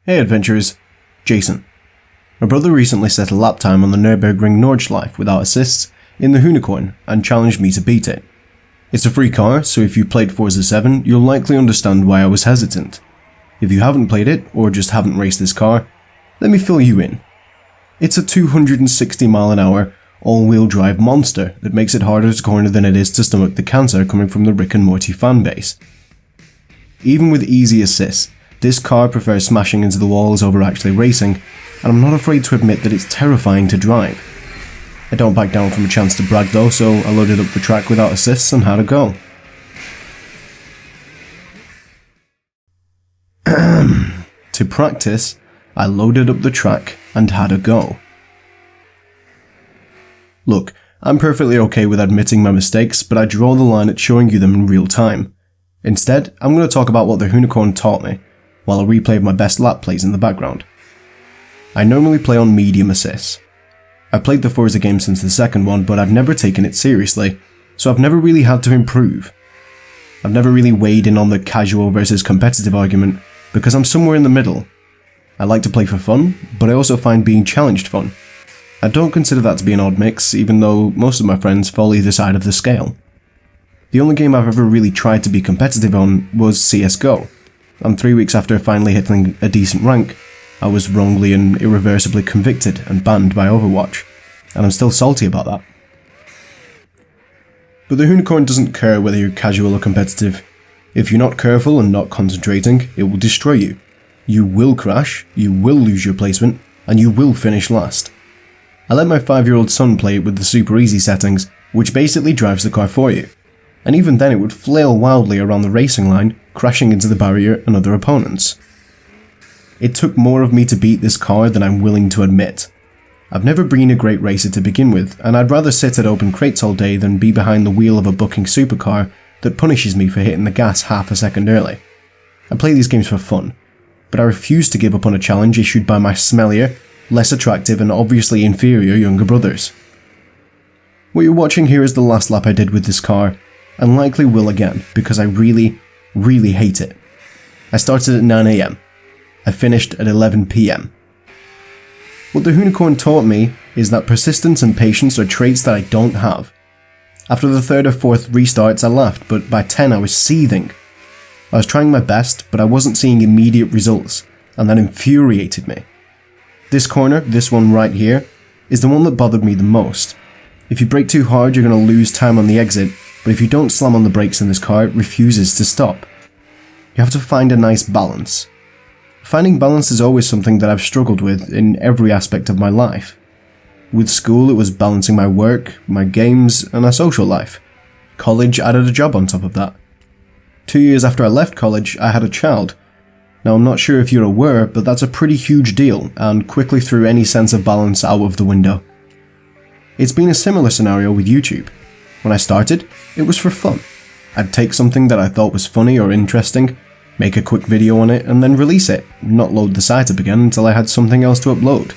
Hey adventurers, Jason. My brother recently set a lap time on the Nürburgring Nordschleife without assists in the Hoonicorn and challenged me to beat it. It's a free car, so if you played Forza 7, you'll likely understand why I was hesitant. If you haven't played it, or just haven't raced this car, let me fill you in. It's a 260 mile an hour, all-wheel drive monster that makes it harder to corner than it is to stomach the cancer coming from the Rick and Morty fanbase. Even with easy assists, this car prefers smashing into the walls over actually racing, and I'm not afraid to admit that it's terrifying to drive. I don't back down from a chance to brag though, so I loaded up the track without assists and had a go. To practice, I loaded up the track and had a go. Look, I'm perfectly okay with admitting my mistakes, but I draw the line at showing you them in real time. Instead, I'm going to talk about what the Hoonicorn taught me, while I replay my best lap plays in the background. I normally play on medium assists. I've played the Forza game since the second one, but I've never taken it seriously, so I've never really had to improve. I've never really weighed in on the casual versus competitive argument, because I'm somewhere in the middle. I like to play for fun, but I also find being challenged fun. I don't consider that to be an odd mix, even though most of my friends fall either side of the scale. The only game I've ever really tried to be competitive on was CSGO, and 3 weeks after finally hitting a decent rank, I was wrongly and irreversibly convicted and banned by Overwatch, and I'm still salty about that. But the Hoonicorn doesn't care whether you're casual or competitive. If you're not careful and not concentrating, it will destroy you. You will crash, you will lose your placement, and you will finish last. I let my 5-year-old son play it with the super easy settings, which basically drives the car for you. And even then it would flail wildly around the racing line, crashing into the barrier and other opponents. It took more of me to beat this car than I'm willing to admit. I've never been a great racer to begin with, and I'd rather sit at open crates all day than be behind the wheel of a bucking supercar that punishes me for hitting the gas half a second early. I play these games for fun, but I refuse to give up on a challenge issued by my smellier, less attractive and obviously inferior younger brothers. What you're watching here is the last lap I did with this car, and likely will again, because I really hate it. I started at 9 AM. I finished at 11 PM. What the Hoonicorn taught me is that persistence and patience are traits that I don't have. After the third or fourth restarts I laughed, but by 10 I was seething. I was trying my best, but I wasn't seeing immediate results, and that infuriated me. This corner, this one right here, is the one that bothered me the most. If you brake too hard, you're going to lose time on the exit, but if you don't slam on the brakes in this car, it refuses to stop. You have to find a nice balance. Finding balance is always something that I've struggled with in every aspect of my life. With school, it was balancing my work, my games, and my social life. College added a job on top of that. 2 years after I left college, I had a child. Now I'm not sure if you're aware, but that's a pretty huge deal, and quickly threw any sense of balance out of the window. It's been a similar scenario with YouTube. When I started, it was for fun. I'd take something that I thought was funny or interesting, make a quick video on it, and then release it, not load the site up again until I had something else to upload.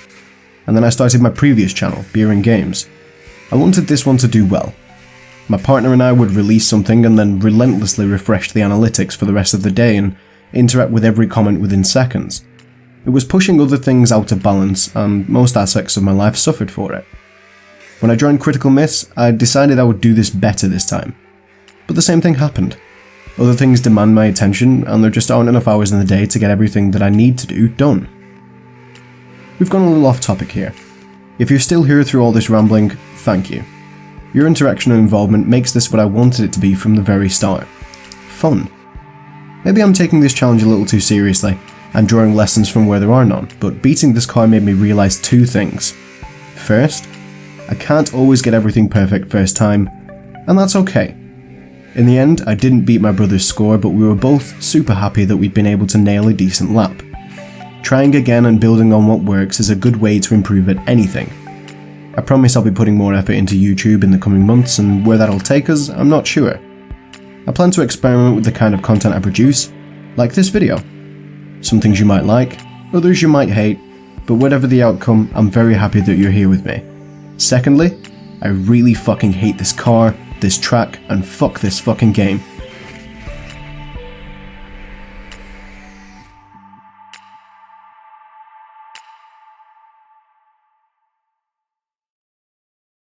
And then I started my previous channel, Beer and Games. I wanted this one to do well. My partner and I would release something and then relentlessly refresh the analytics for the rest of the day and interact with every comment within seconds. It was pushing other things out of balance, and most aspects of my life suffered for it. When I joined Critical Miss, I decided I would do this better this time. But the same thing happened. Other things demand my attention, and there just aren't enough hours in the day to get everything that I need to do done. We've gone a little off topic here. If you're still here through all this rambling, thank you. Your interaction and involvement makes this what I wanted it to be from the very start. Fun. Maybe I'm taking this challenge a little too seriously, and drawing lessons from where there are none, but beating this car made me realise two things. First, I can't always get everything perfect first time, and that's okay. In the end, I didn't beat my brother's score, but we were both super happy that we'd been able to nail a decent lap. Trying again and building on what works is a good way to improve at anything. I promise I'll be putting more effort into YouTube in the coming months, and where that'll take us, I'm not sure. I plan to experiment with the kind of content I produce, like this video. Some things you might like, others you might hate, but whatever the outcome, I'm very happy that you're here with me. Secondly, I really fucking hate this car, this track, and fuck this fucking game.